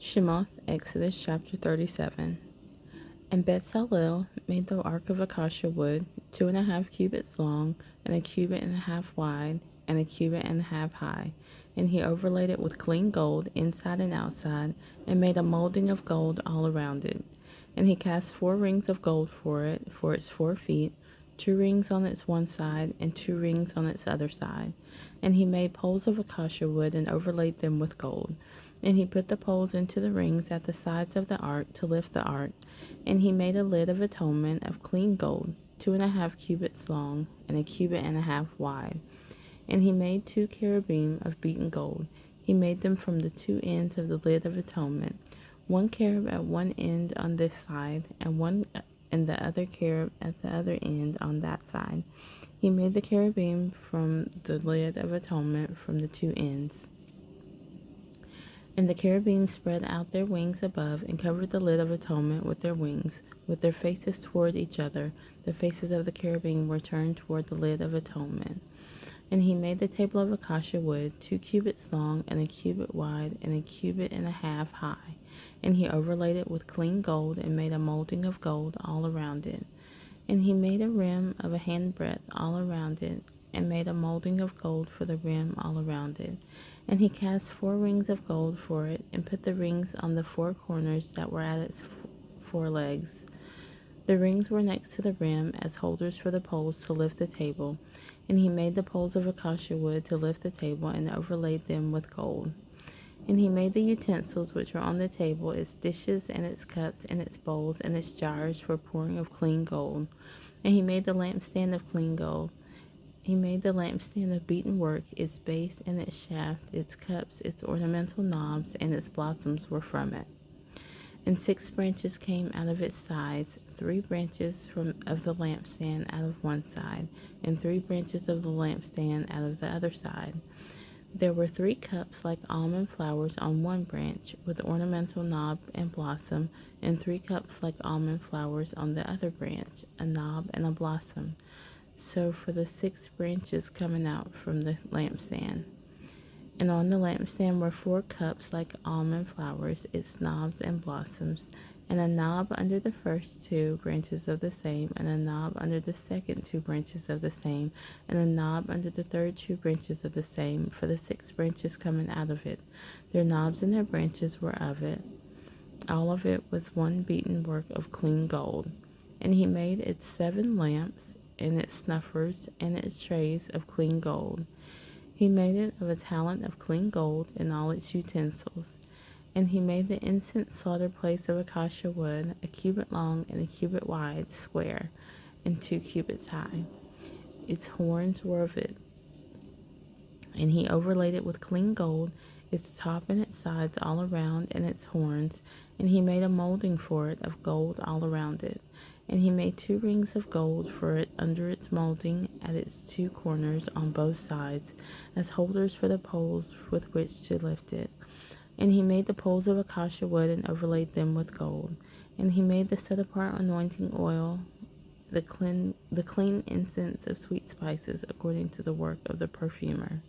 Shemoth, Exodus chapter 37. And Bezalel made the ark of acacia wood, 2.5 cubits long, and 1.5 cubits wide, and 1.5 cubits high. And he overlaid it with clean gold, inside and outside, and made a molding of gold all around it. And he cast 4 rings of gold for it, for its 4 feet, 2 rings on its one side, and 2 rings on its other side. And he made poles of acacia wood, and overlaid them with gold. And he put the poles into the rings at the sides of the ark to lift the ark. And he made a lid of atonement of clean gold, 2.5 cubits long, and 1.5 cubits wide. And he made 2 cherubim of beaten gold. He made them from the 2 ends of the lid of atonement, 1 cherub at one end on this side, and the other cherub at the other end on that side. He made the cherubim from the lid of atonement from the 2 ends. And the cherubim spread out their wings above, and covered the lid of atonement with their wings, with their faces toward each other. The faces of the cherubim were turned toward the lid of atonement. And he made the table of acacia wood, 2 cubits long, and 1 cubit wide, and 1.5 cubits high. And he overlaid it with clean gold, and made a molding of gold all around it. And he made a rim of a handbreadth all around it, and made a molding of gold for the rim all around it. And he cast 4 rings of gold for it, and put the rings on the 4 corners that were at its 4 legs. The rings were next to the rim as holders for the poles to lift the table. And he made the poles of acacia wood to lift the table, and overlaid them with gold. And he made the utensils which were on the table, its dishes, and its cups, and its bowls, and its jars for pouring of clean gold. And he made the lampstand of clean gold. He made the lampstand of beaten work, its base and its shaft, its cups, its ornamental knobs, and its blossoms were from it. And 6 branches came out of its sides, 3 branches of the lampstand out of one side, and 3 branches of the lampstand out of the other side. There were 3 cups like almond flowers on one branch, with ornamental knob and blossom, and 3 cups like almond flowers on the other branch, a knob and a blossom. So for the 6 branches coming out from the lampstand. And on the lampstand were 4 cups like almond flowers, its knobs and blossoms, and a knob under the first 2 branches of the same, and a knob under the second 2 branches of the same, and a knob under the third 2 branches of the same, for the 6 branches coming out of it. Their knobs and their branches were of it. All of it was one beaten work of clean gold. And he made its 7 lamps, and its snuffers, and its trays of clean gold. He made it of a talent of clean gold, and all its utensils. And he made the incense slaughter place of acacia wood, 1 cubit long and 1 cubit wide, square, and 2 cubits high. Its horns were of it. And he overlaid it with clean gold, its top and its sides all around, and its horns. And he made a molding for it of gold all around it. And he made 2 rings of gold for it under its molding at its 2 corners on both sides, as holders for the poles with which to lift it. And he made the poles of acacia wood, and overlaid them with gold. And he made the set-apart anointing oil, the clean incense of sweet spices, according to the work of the perfumer.